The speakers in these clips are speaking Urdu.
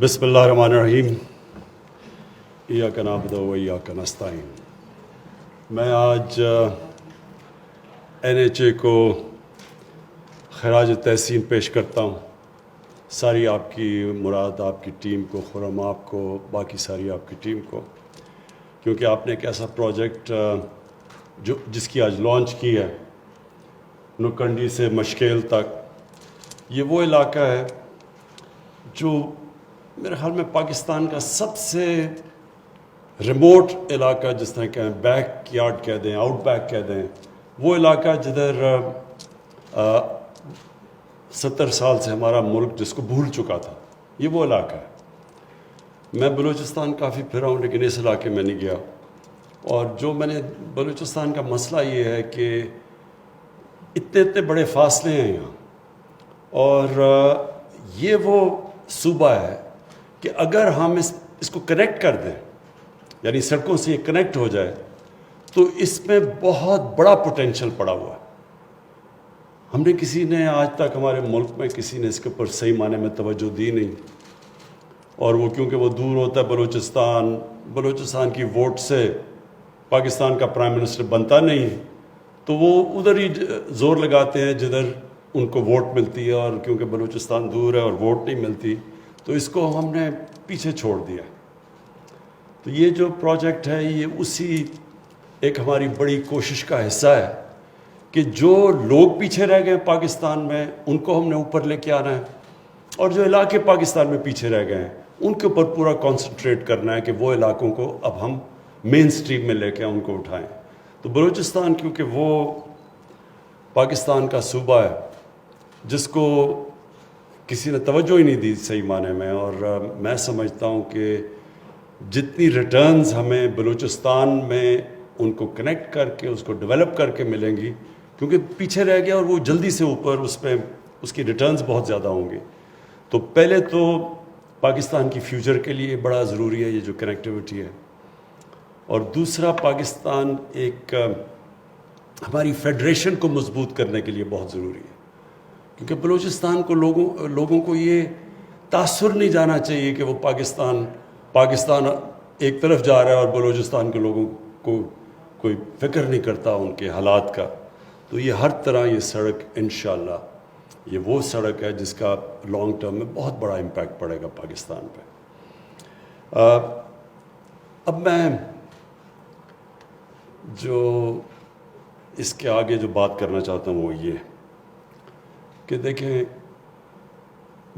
بسم اللہ الرحمن الرحیم ایاک نعبد و ایاک نستعین۔ میں آج NHA کو خراج تحسین پیش کرتا ہوں، ساری آپ کی مراد آپ کی ٹیم کو، خرم آپ کو، باقی ساری آپ کی ٹیم کو، کیونکہ آپ نے ایک ایسا پروجیکٹ جس کی آج لانچ کی ہے، نوکنڈی سے مشکیل تک۔ یہ وہ علاقہ ہے جو میرے خیال میں پاکستان کا سب سے ریموٹ علاقہ، جس طرح کہیں بیک یارڈ کہہ دیں، آؤٹ بیک کہہ دیں، وہ علاقہ جدھر 70 سال سے ہمارا ملک جس کو بھول چکا تھا، یہ وہ علاقہ ہے۔ میں بلوچستان کافی پھرا ہوں لیکن اس علاقے میں نہیں گیا، اور جو میں نے بلوچستان کا مسئلہ یہ ہے کہ اتنے بڑے فاصلے ہیں یہاں، اور یہ وہ صوبہ ہے کہ اگر ہم اس کو کنیکٹ کر دیں، یعنی سڑکوں سے یہ کنیکٹ ہو جائے، تو اس میں بہت بڑا پوٹینشل پڑا ہوا ہے۔ ہم نے کسی نے آج تک ہمارے ملک میں کسی نے اس کے اوپر صحیح معنی میں توجہ دی نہیں، اور وہ کیونکہ وہ دور ہوتا ہے بلوچستان کی ووٹ سے پاکستان کا پرائم منسٹر بنتا نہیں، تو وہ ادھر ہی زور لگاتے ہیں جدھر ان کو ووٹ ملتی ہے، اور کیونکہ بلوچستان دور ہے اور ووٹ نہیں ملتی تو اس کو ہم نے پیچھے چھوڑ دیا۔ تو یہ جو پروجیکٹ ہے یہ اسی ایک ہماری بڑی کوشش کا حصہ ہے کہ جو لوگ پیچھے رہ گئے پاکستان میں ان کو ہم نے اوپر لے کے آنا ہے، اور جو علاقے پاکستان میں پیچھے رہ گئے ہیں ان کے اوپر پورا کانسنٹریٹ کرنا ہے کہ وہ علاقوں کو اب ہم مین سٹریم میں لے کے ان کو اٹھائیں۔ تو بلوچستان کیونکہ وہ پاکستان کا صوبہ ہے جس کو کسی نے توجہ ہی نہیں دی صحیح معنی میں، اور میں سمجھتا ہوں کہ جتنی ریٹرنز ہمیں بلوچستان میں ان کو کنیکٹ کر کے اس کو ڈیولپ کر کے ملیں گی، کیونکہ پیچھے رہ گیا اور وہ جلدی سے اوپر اس کی ریٹرنز بہت زیادہ ہوں گی۔ تو پہلے تو پاکستان کی فیوچر کے لیے بڑا ضروری ہے یہ جو کنیکٹیوٹی ہے، اور دوسرا پاکستان ایک ہماری فیڈریشن کو مضبوط کرنے کے لیے بہت ضروری ہے، کیونکہ بلوچستان کو لوگوں کو یہ تاثر نہیں جانا چاہیے کہ وہ پاکستان ایک طرف جا رہا ہے اور بلوچستان کے لوگوں کو کوئی فکر نہیں کرتا ان کے حالات کا۔ تو یہ ہر طرح یہ سڑک انشاءاللہ یہ وہ سڑک ہے جس کا لانگ ٹرم میں بہت بڑا امپیکٹ پڑے گا پاکستان پہ۔ اب میں جو اس کے آگے جو بات کرنا چاہتا ہوں وہ یہ کہ دیکھیں،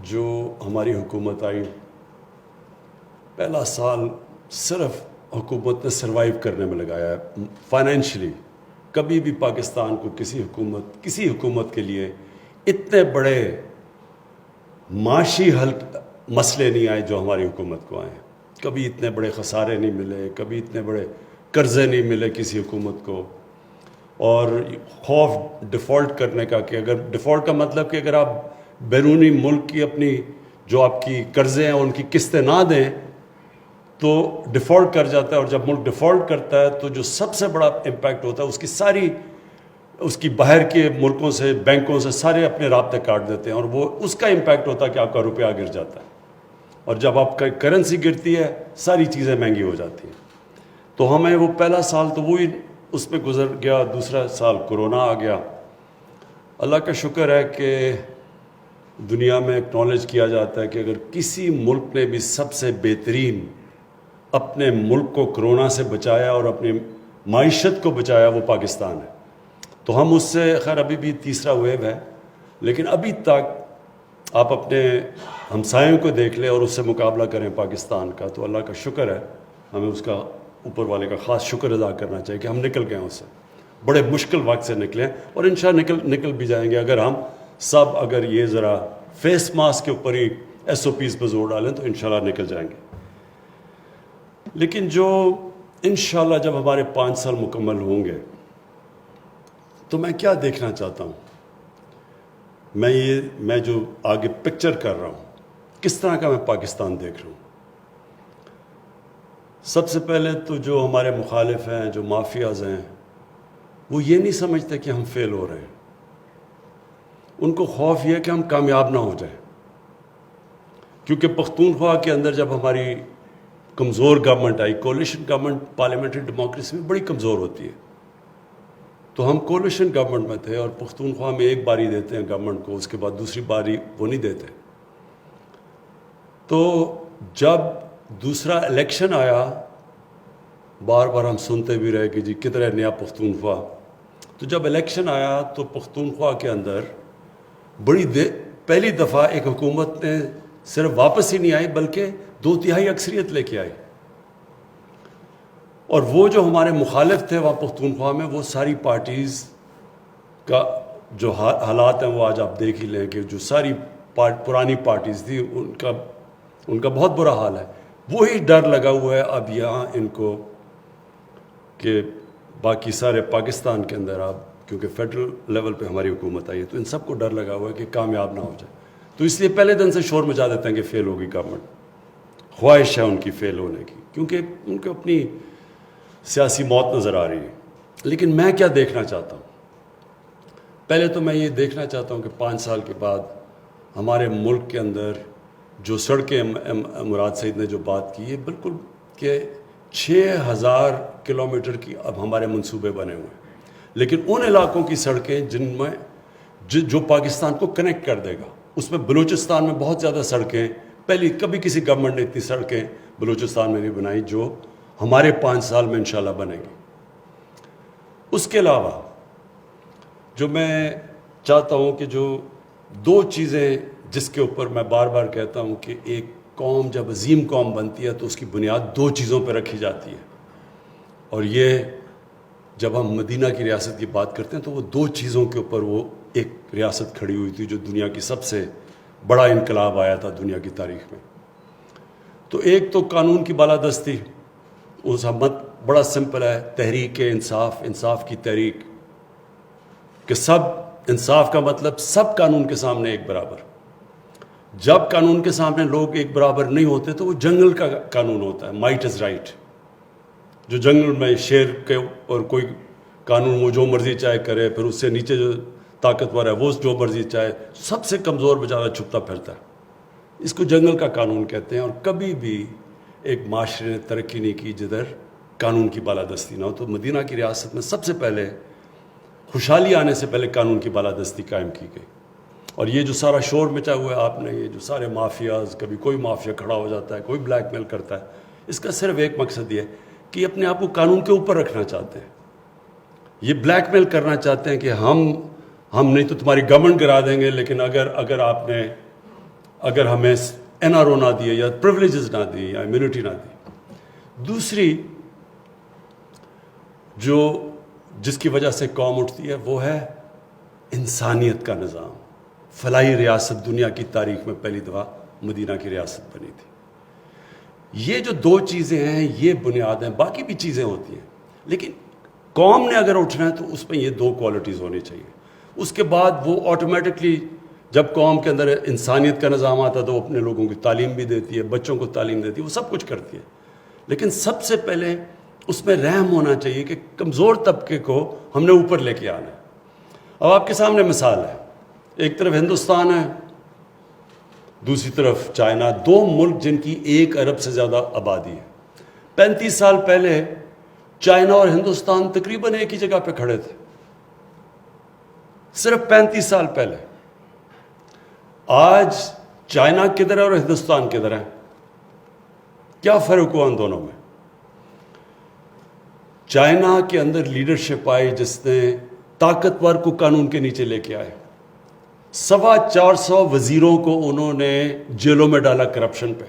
جو ہماری حکومت آئی پہلا سال صرف حکومت نے سروائیو کرنے میں لگایا ہے فائنینشلی۔ کبھی بھی پاکستان کو کسی حکومت کے لیے اتنے بڑے معاشی مسئلے نہیں آئے جو ہماری حکومت کو آئے ہیں۔ کبھی اتنے بڑے خسارے نہیں ملے، کبھی اتنے بڑے قرضے نہیں ملے کسی حکومت کو، اور خوف ڈیفالٹ کرنے کا کہ اگر ڈیفالٹ کا مطلب کہ اگر آپ بیرونی ملک کی اپنی جو آپ کی قرضے ہیں ان کی قسطیں نہ دیں تو ڈیفالٹ کر جاتا ہے، اور جب ملک ڈیفالٹ کرتا ہے تو جو سب سے بڑا امپیکٹ ہوتا ہے اس کی باہر کے ملکوں سے بینکوں سے سارے اپنے رابطے کاٹ دیتے ہیں، اور وہ اس کا امپیکٹ ہوتا ہے کہ آپ کا روپیہ گر جاتا ہے، اور جب آپ کا کرنسی گرتی ہے ساری چیزیں مہنگی ہو جاتی ہیں۔ تو ہمیں وہ پہلا سال تو وہی اس میں گزر گیا، دوسرا سال کرونا آ گیا۔ اللہ کا شکر ہے کہ دنیا میں اکنالج کیا جاتا ہے کہ اگر کسی ملک نے بھی سب سے بہترین اپنے ملک کو کرونا سے بچایا اور اپنی معیشت کو بچایا وہ پاکستان ہے۔ تو ہم اس سے خیر ابھی بھی تیسرا ویو ہے، لیکن ابھی تک آپ اپنے ہمسایوں کو دیکھ لیں اور اس سے مقابلہ کریں پاکستان کا، تو اللہ کا شکر ہے، ہمیں اس کا اوپر والے کا خاص شکر ادا کرنا چاہیے کہ ہم نکل گئے ہیں اس سے، بڑے مشکل وقت سے نکلے ہیں، اور انشاءاللہ نکل بھی جائیں گے اگر ہم سب یہ ذرا فیس ماسک کے اوپر ہی SOPs پہ زور ڈالیں تو انشاءاللہ نکل جائیں گے۔ لیکن جو انشاءاللہ جب ہمارے 5 سال مکمل ہوں گے تو میں کیا دیکھنا چاہتا ہوں، میں جو آگے پکچر کر رہا ہوں کس طرح کا میں پاکستان دیکھ رہا ہوں۔ سب سے پہلے تو جو ہمارے مخالف ہیں، جو مافیاز ہیں، وہ یہ نہیں سمجھتے کہ ہم فیل ہو رہے ہیں، ان کو خوف یہ ہے کہ ہم کامیاب نہ ہو جائیں۔ کیونکہ پختونخوا کے اندر جب ہماری کمزور گورنمنٹ آئی، کولیشن گورنمنٹ پارلیمنٹری ڈیموکریسی میں بڑی کمزور ہوتی ہے، تو ہم کولیشن گورنمنٹ میں تھے، اور پختونخوا میں ایک باری دیتے ہیں گورنمنٹ کو، اس کے بعد دوسری باری وہ نہیں دیتے. تو جب دوسرا الیکشن آیا، بار بار ہم سنتے بھی رہے کہ جی کدھر ہے نیا پختونخوا. تو جب الیکشن آیا تو پختونخوا کے اندر پہلی دفعہ ایک حکومت نے صرف واپس ہی نہیں آئی بلکہ 2/3 اکثریت لے کے آئی. اور وہ جو ہمارے مخالف تھے وہاں پختونخوا میں، وہ ساری پارٹیز کا جو حالات ہیں وہ آج آپ دیکھ ہی لیں کہ جو ساری پرانی پارٹیز تھی ان کا بہت برا حال ہے. وہی ڈر لگا ہوا ہے اب یہاں ان کو کہ باقی سارے پاکستان کے اندر آپ، کیونکہ فیڈرل لیول پہ ہماری حکومت آئی ہے تو ان سب کو ڈر لگا ہوا ہے کہ کامیاب نہ ہو جائے. تو اس لیے پہلے دن سے شور مچا دیتے ہیں کہ فیل ہوگی گورنمنٹ، خواہش ہے ان کی فیل ہونے کی، کیونکہ ان کو اپنی سیاسی موت نظر آ رہی ہے. لیکن میں کیا دیکھنا چاہتا ہوں؟ پہلے تو میں یہ دیکھنا چاہتا ہوں کہ 5 سال کے بعد ہمارے ملک کے اندر جو سڑکیں مراد سعید نے جو بات کی ہے بالکل کہ 6000 کلومیٹر کی اب ہمارے منصوبے بنے ہوئے ہیں، لیکن ان علاقوں کی سڑکیں جن میں جو پاکستان کو کنیکٹ کر دے گا، اس میں بلوچستان میں بہت زیادہ سڑکیں کبھی کسی گورنمنٹ نے اتنی سڑکیں بلوچستان میں نہیں بنائی جو ہمارے 5 سال میں انشاءاللہ بنے گی. اس کے علاوہ جو میں چاہتا ہوں کہ جو 2 چیزیں جس کے اوپر میں بار بار کہتا ہوں کہ ایک قوم جب عظیم قوم بنتی ہے تو اس کی بنیاد 2 چیزوں پہ رکھی جاتی ہے، اور یہ جب ہم مدینہ کی ریاست کی بات کرتے ہیں تو وہ 2 چیزوں کے اوپر وہ ایک ریاست کھڑی ہوئی تھی جو دنیا کی سب سے بڑا انقلاب آیا تھا دنیا کی تاریخ میں. تو ایک تو قانون کی بالادستی، اس مت بڑا سمپل ہے، تحریک انصاف کی تحریک، کہ سب انصاف کا مطلب سب قانون کے سامنے ایک برابر. جب قانون کے سامنے لوگ ایک برابر نہیں ہوتے تو وہ جنگل کا قانون ہوتا ہے، مائٹ از رائٹ. جو جنگل میں شیر کے اور کوئی قانون وہ جو مرضی چاہے کرے، پھر اس سے نیچے جو طاقتور ہے وہ جو مرضی چاہے، سب سے کمزور بیچارہ چھپتا پھرتا ہے. اس کو جنگل کا قانون کہتے ہیں. اور کبھی بھی ایک معاشرے نے ترقی نہیں کی جدھر قانون کی بالادستی نہ ہو. تو مدینہ کی ریاست میں سب سے پہلے خوشحالی آنے سے پہلے قانون کی بالادستی قائم کی گئی. اور یہ جو سارا شور مچا ہوا ہے آپ نے، یہ جو سارے مافیاز، کبھی کوئی مافیا کھڑا ہو جاتا ہے، کوئی بلیک میل کرتا ہے، اس کا صرف ایک مقصد یہ ہے کہ یہ اپنے آپ کو قانون کے اوپر رکھنا چاہتے ہیں. یہ بلیک میل کرنا چاہتے ہیں کہ ہم نہیں تو تمہاری گورنمنٹ گرا دیں گے، لیکن اگر ہمیں این آر او نہ دیے یا پریولیجز نہ دی یا امیونٹی نہ دی. دوسری جس کی وجہ سے قوم اٹھتی ہے وہ ہے انسانیت کا نظام. فلاحی ریاست دنیا کی تاریخ میں پہلی دفعہ مدینہ کی ریاست بنی تھی. یہ جو 2 چیزیں ہیں یہ بنیاد ہیں، باقی بھی چیزیں ہوتی ہیں، لیکن قوم نے اگر اٹھنا ہے تو اس میں یہ 2 کوالٹیز ہونی چاہیے. اس کے بعد وہ آٹومیٹکلی جب قوم کے اندر انسانیت کا نظام آتا ہے تو وہ اپنے لوگوں کی تعلیم بھی دیتی ہے، بچوں کو تعلیم دیتی ہے، وہ سب کچھ کرتی ہے. لیکن سب سے پہلے اس میں رحم ہونا چاہیے کہ کمزور طبقے کو ہم نے اوپر لے کے آنا ہے. اب آپ کے سامنے مثال ہے، ایک طرف ہندوستان ہے، دوسری طرف چائنا، 2 ملک جن کی 1 ارب سے زیادہ آبادی ہے. 35 سال پہلے چائنا اور ہندوستان تقریباً ایک ہی جگہ پہ کھڑے تھے، صرف 35 سال پہلے. آج چائنا کدھر ہے اور ہندوستان کدھر ہے؟ کیا فرق ہوا ان دونوں میں؟ چائنا کے اندر لیڈرشپ آئی جس نے طاقتور کو قانون کے نیچے لے کے آئے. 450 وزیروں کو انہوں نے جیلوں میں ڈالا کرپشن پہ.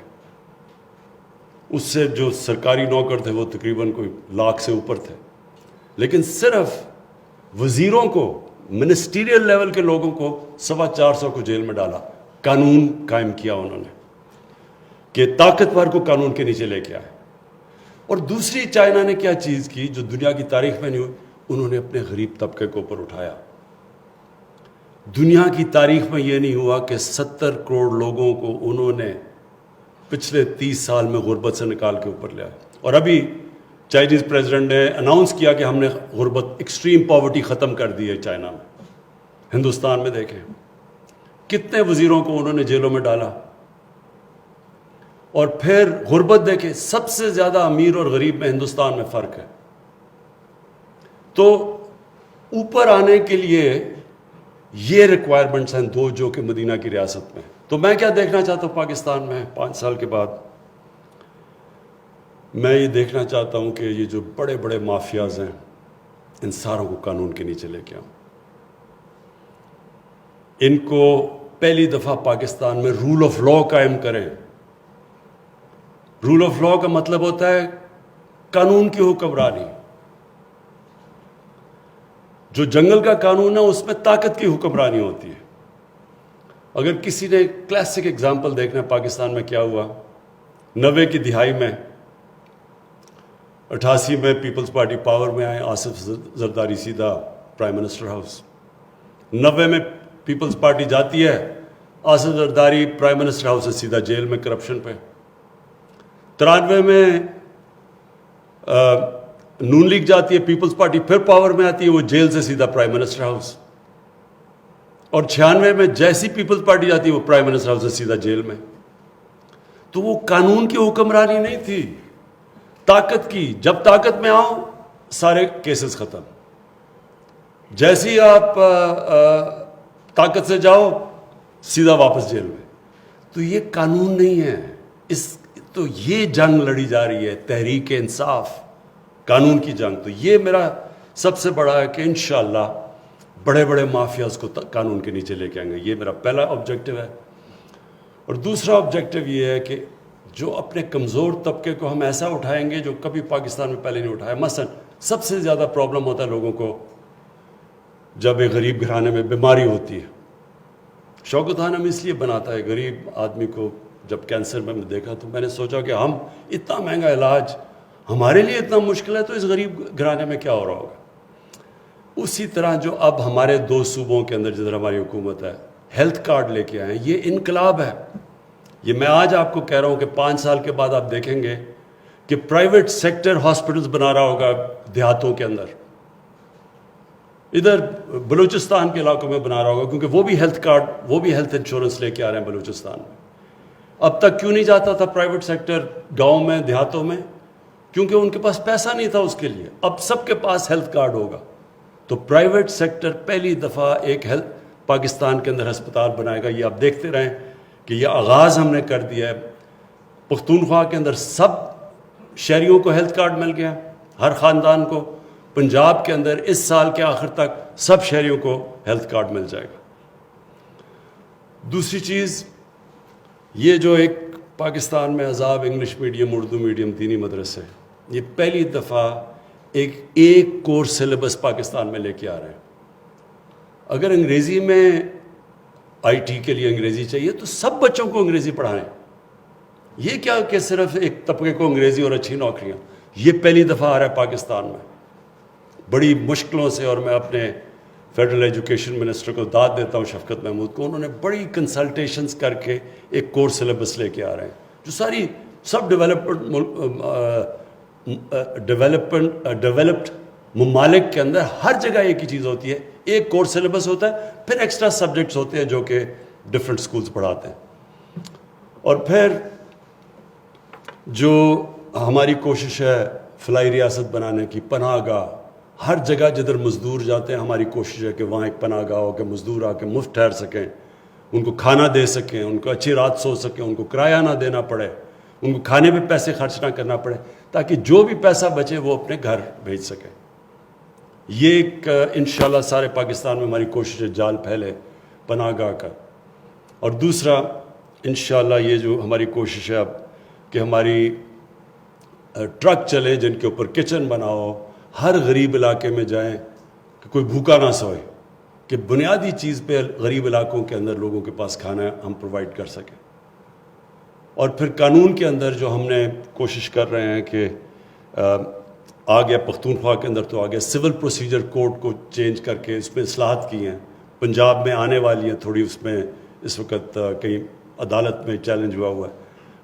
اس سے جو سرکاری نوکر تھے وہ تقریباً کوئی 1,00,000 سے اوپر تھے، لیکن صرف وزیروں کو، منسٹیریل لیول کے لوگوں کو 450 کو جیل میں ڈالا. قانون قائم کیا انہوں نے کہ طاقتور کو قانون کے نیچے لے کے آئے. اور دوسری چائنا نے کیا چیز کی جو دنیا کی تاریخ میں نہیں ہوئی، انہوں نے اپنے غریب طبقے کو اوپر اٹھایا. دنیا کی تاریخ میں یہ نہیں ہوا کہ 70 کروڑ لوگوں کو انہوں نے پچھلے 30 سال میں غربت سے نکال کے اوپر لے آئے. اور ابھی چائنیز پریزیڈنٹ نے اناؤنس کیا کہ ہم نے غربت، ایکسٹریم پاورٹی ختم کر دی ہے چائنا میں. ہندوستان میں دیکھیں کتنے وزیروں کو انہوں نے جیلوں میں ڈالا. اور پھر غربت دیکھیں، سب سے زیادہ امیر اور غریب میں ہندوستان میں فرق ہے. تو اوپر آنے کے لیے یہ ریکوائرمنٹس ہیں دو جو کہ مدینہ کی ریاست میں. تو میں کیا دیکھنا چاہتا ہوں پاکستان میں 5 سال کے بعد؟ میں یہ دیکھنا چاہتا ہوں کہ یہ جو بڑے بڑے مافیاز ہیں ان ساروں کو قانون کے نیچے لے کے آؤں. ان کو پہلی دفعہ پاکستان میں رول آف لا قائم کریں. رول آف لا کا مطلب ہوتا ہے قانون کی حکمرانی. جو جنگل کا قانون ہے اس میں طاقت کی حکمرانی ہوتی ہے. اگر کسی نے کلاسک اگزامپل دیکھنا ہے پاکستان میں کیا ہوا، 90 کی دہائی میں 88 میں پیپلز پارٹی پاور میں آئے، آصف زرداری سیدھا پرائم منسٹر ہاؤس. 90 میں پیپلز پارٹی جاتی ہے، Asif Zardari prime minister house سے سیدھا جیل میں کرپشن پہ. 93 میں نون لیگ جاتی ہے، پیپلز پارٹی پھر پاور میں آتی ہے، وہ جیل سے سیدھا پرائم منسٹر ہاؤس. اور 96 میں جیسی پیپلز پارٹی جاتی ہے وہ پرائم منسٹر ہاؤس سے سیدھا جیل میں. تو وہ قانون کی حکمرانی نہیں تھی، طاقت کی. جب طاقت میں آؤ سارے کیسز ختم. جیسے ہی آپ طاقت سے جاؤ سیدھا واپس جیل میں. تو یہ قانون نہیں ہے. تو یہ جنگ لڑی جا رہی ہے، تحریک انصاف، قانون کی جنگ. تو یہ میرا سب سے بڑا ہے کہ انشاءاللہ بڑے بڑے مافیاز کو قانون کے نیچے لے کے آئیں گے. یہ میرا پہلا آبجیکٹو ہے. اور دوسرا آبجیکٹو یہ ہے کہ جو اپنے کمزور طبقے کو ہم ایسا اٹھائیں گے جو کبھی پاکستان میں پہلے نہیں اٹھایا. مثلا سب سے زیادہ پرابلم ہوتا ہے لوگوں کو جب ایک غریب گھرانے میں بیماری ہوتی ہے. شوکت خان ہم اس لیے بناتا ہے غریب آدمی کو. جب کینسر میں دیکھا تو میں نے سوچا کہ ہم اتنا مہنگا علاج ہمارے لیے اتنا مشکل ہے تو اس غریب گھرانے میں کیا ہو رہا ہوگا. اسی طرح جو اب ہمارے 2 صوبوں کے اندر جدھر ہماری حکومت ہے ہیلتھ کارڈ لے کے آئے، یہ انقلاب ہے. یہ میں آج آپ کو کہہ رہا ہوں کہ 5 سال کے بعد آپ دیکھیں گے کہ پرائیویٹ سیکٹر ہاسپٹلز بنا رہا ہوگا دیہاتوں کے اندر. ادھر بلوچستان کے علاقوں میں بنا رہا ہوگا کیونکہ وہ بھی ہیلتھ کارڈ، وہ بھی ہیلتھ انشورنس لے کے آ رہے ہیں بلوچستان میں. اب تک کیوں نہیں جاتا تھا پرائیویٹ سیکٹر گاؤں میں دیہاتوں میں؟ کیونکہ ان کے پاس پیسہ نہیں تھا اس کے لیے. اب سب کے پاس ہیلتھ کارڈ ہوگا. تو پرائیویٹ سیکٹر پہلی دفعہ ایک پاکستان کے اندر ہسپتال بنائے گا. یہ آپ دیکھتے رہیں کہ یہ آغاز ہم نے کر دیا ہے. پختونخوا کے اندر سب شہریوں کو ہیلتھ کارڈ مل گیا، ہر خاندان کو. پنجاب کے اندر اس سال کے آخر تک سب شہریوں کو ہیلتھ کارڈ مل جائے گا. دوسری چیز یہ جو ایک پاکستان میں عذاب انگلش میڈیم، اردو میڈیم، دینی مدرسے، یہ پہلی دفعہ ایک کورس سلیبس پاکستان میں لے کے آ رہے ہیں. اگر انگریزی میں آئی ٹی کے لیے انگریزی چاہیے تو سب بچوں کو انگریزی پڑھائیں. یہ کیا کہ صرف ایک طبقے کو انگریزی اور اچھی نوکریاں. یہ پہلی دفعہ آ رہا ہے پاکستان میں بڑی مشکلوں سے. اور میں اپنے فیڈرل ایجوکیشن منسٹر کو داد دیتا ہوں شفقت محمود کو. انہوں نے بڑی کنسلٹیشنز کر کے ایک کورس سلیبس لے کے آ رہے ہیں جو ساری سب ڈیولپڈ ممالک کے اندر ہر جگہ ایک ہی چیز ہوتی ہے. ایک کورس سلیبس ہوتا ہے، پھر ایکسٹرا سبجیکٹس ہوتے ہیں جو کہ ڈفرینٹ سکولز پڑھاتے ہیں. اور پھر جو ہماری کوشش ہے فلاحی ریاست بنانے کی، پناہ گاہ، ہر جگہ جدھر مزدور جاتے ہیں ہماری کوشش ہے کہ وہاں ایک پناہ گاہ ہو کہ مزدور آ کے مفت ٹھہر سکیں، ان کو کھانا دے سکیں، ان کو اچھی رات سو سکیں، ان کو کرایہ نہ دینا پڑے، ان کو کھانے پہ پیسے خرچ نہ کرنا پڑے، تاکہ جو بھی پیسہ بچے وہ اپنے گھر بھیج سکیں. یہ ایک انشاءاللہ سارے پاکستان میں ہماری کوشش ہے جال پھیلے پناہ گاہ کا. اور دوسرا انشاءاللہ یہ جو ہماری کوشش ہے اب کہ ہماری ٹرک چلے جن کے اوپر کچن بناؤ، ہر غریب علاقے میں جائیں کہ کوئی بھوکا نہ سوئے، کہ بنیادی چیز پہ غریب علاقوں کے اندر لوگوں کے پاس کھانا ہم پرووائڈ کر سکیں. اور پھر قانون کے اندر جو ہم نے کوشش کر رہے ہیں کہ آ گیا پختونخوا کے اندر تو آ گیا سول پروسیجر کوڈ کو چینج کر کے اس میں اصلاحات کی ہیں. پنجاب میں آنے والی ہیں تھوڑی، اس میں اس وقت کہیں عدالت میں چیلنج ہوا ہے.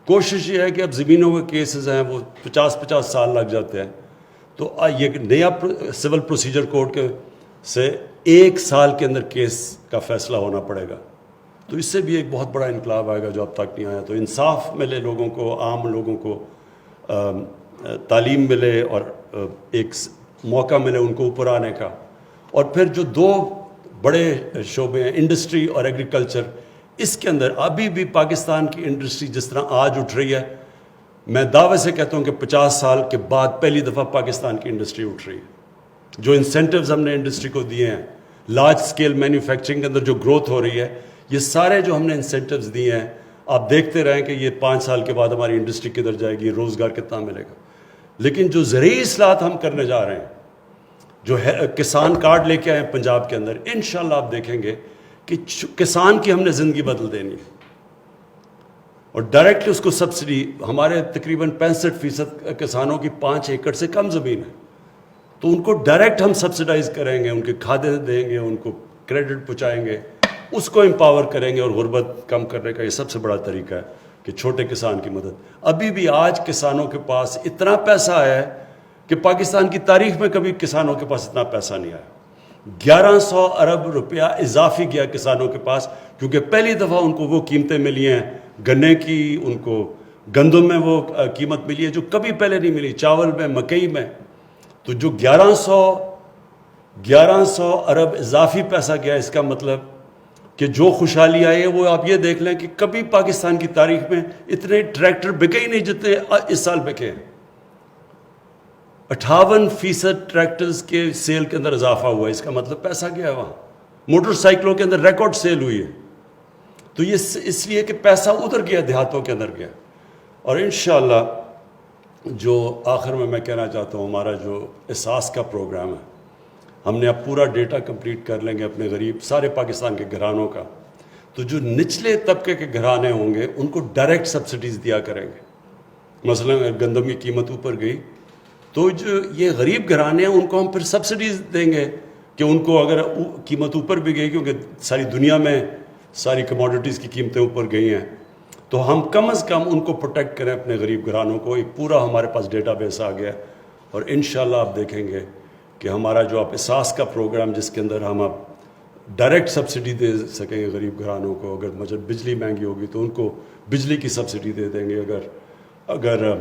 کوشش یہ ہے کہ اب زمینوں کے کیسز ہیں وہ 50 سال لگ جاتے ہیں، تو یہ نیا سول پروسیجر کوڈ کے سے 1 سال کے اندر کیس کا فیصلہ ہونا پڑے گا. تو اس سے بھی ایک بہت بڑا انقلاب آئے گا جو اب تک نہیں آیا. تو انصاف ملے لوگوں کو, عام لوگوں کو تعلیم ملے اور ایک موقع ملے ان کو اوپر آنے کا. اور پھر جو دو بڑے شعبے ہیں انڈسٹری اور ایگریکلچر, اس کے اندر ابھی بھی پاکستان کی انڈسٹری جس طرح آج اٹھ رہی ہے, میں دعوے سے کہتا ہوں کہ 50 سال کے بعد پہلی دفعہ پاکستان کی انڈسٹری اٹھ رہی ہے. جو انسینٹیوز ہم نے انڈسٹری کو دیے ہیں, لارج سکیل مینوفیکچرنگ کے اندر جو گروتھ ہو رہی ہے, یہ سارے جو ہم نے انسینٹیوز دیے ہیں, آپ دیکھتے رہیں کہ یہ 5 سال کے بعد ہماری انڈسٹری کدھر جائے گی, روزگار کتنا ملے گا. لیکن جو زرعی اصلاحات ہم کرنے جا رہے ہیں, جو ہے کسان کارڈ لے کے آئے ہیں پنجاب کے اندر, انشاءاللہ آپ دیکھیں گے کہ کسان کی ہم نے زندگی بدل دینی ہے. اور ڈائریکٹلی اس کو سبسڈی, ہمارے تقریباً 65% کسانوں کی 5 ایکڑ سے کم زمین ہے, تو ان کو ڈائریکٹ ہم سبسڈائز کریں گے, ان کے کھادیں دیں گے, ان کو کریڈٹ پہنچائیں گے, اس کو امپاور کریں گے. اور غربت کم کرنے کا یہ سب سے بڑا طریقہ ہے کہ چھوٹے کسان کی مدد. ابھی بھی آج کسانوں کے پاس اتنا پیسہ ہے کہ پاکستان کی تاریخ میں کبھی کسانوں کے پاس اتنا پیسہ نہیں آیا. 1100 ارب روپیہ اضافی گیا کسانوں کے پاس, کیونکہ پہلی دفعہ ان کو وہ قیمتیں ملی ہیں گنے کی, ان کو گندم میں وہ قیمت ملی ہے جو کبھی پہلے نہیں ملی, چاول میں, مکئی میں. تو جو 1100 ارب اضافی پیسہ گیا, اس کا مطلب کہ جو خوشحالی آئی ہے وہ آپ یہ دیکھ لیں کہ کبھی پاکستان کی تاریخ میں اتنے ٹریکٹر بکے ہی نہیں جتنے اس سال بکے ہیں. 58% ٹریکٹرز کے سیل کے اندر اضافہ ہوا ہے, اس کا مطلب پیسہ گیا ہے وہاں. موٹر سائیکلوں کے اندر ریکارڈ سیل ہوئی ہے. تو یہ اس لیے کہ پیسہ ادھر گیا, دیہاتوں کے اندر گیا. اور انشاءاللہ جو آخر میں کہنا چاہتا ہوں, ہمارا جو احساس کا پروگرام ہے, ہم نے اب پورا ڈیٹا کمپلیٹ کر لیں گے اپنے غریب سارے پاکستان کے گھرانوں کا. تو جو نچلے طبقے کے گھرانے ہوں گے ان کو ڈائریکٹ سبسڈیز دیا کریں گے. مثلا اگر گندم کی قیمت اوپر گئی تو جو یہ غریب گھرانے ہیں ان کو ہم پھر سبسڈیز دیں گے کہ ان کو اگر قیمت اوپر بھی گئی, کیونکہ ساری دنیا میں ساری کموڈیٹیز کی قیمتیں اوپر گئی ہیں, تو ہم کم از کم ان کو پروٹیکٹ کریں اپنے غریب گھرانوں کو. ایک پورا ہمارے پاس ڈیٹا بیس آ گیا, اور انشاءاللہ آپ دیکھیں گے کہ ہمارا جو آپ احساس کا پروگرام جس کے اندر ہم اب ڈائریکٹ سبسڈی دے سکیں گے غریب گھرانوں کو. اگر مطلب بجلی مہنگی ہوگی تو ان کو بجلی کی سبسڈی دے دیں گے, اگر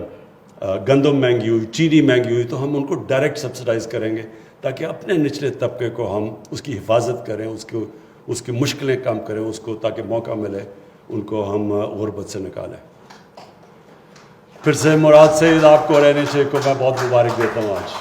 گندم مہنگی ہوئی, چینی مہنگی ہوئی, تو ہم ان کو ڈائریکٹ سبسڈائز کریں گے تاکہ اپنے نچلے طبقے کو ہم اس کی حفاظت کریں, اس کی مشکلیں کم کریں, اس کو تاکہ موقع ملے ان کو ہم غربت سے نکالیں. پھر سے مراد سعید آپ کو اور NHA کو میں بہت مبارک دیتا ہوں آج.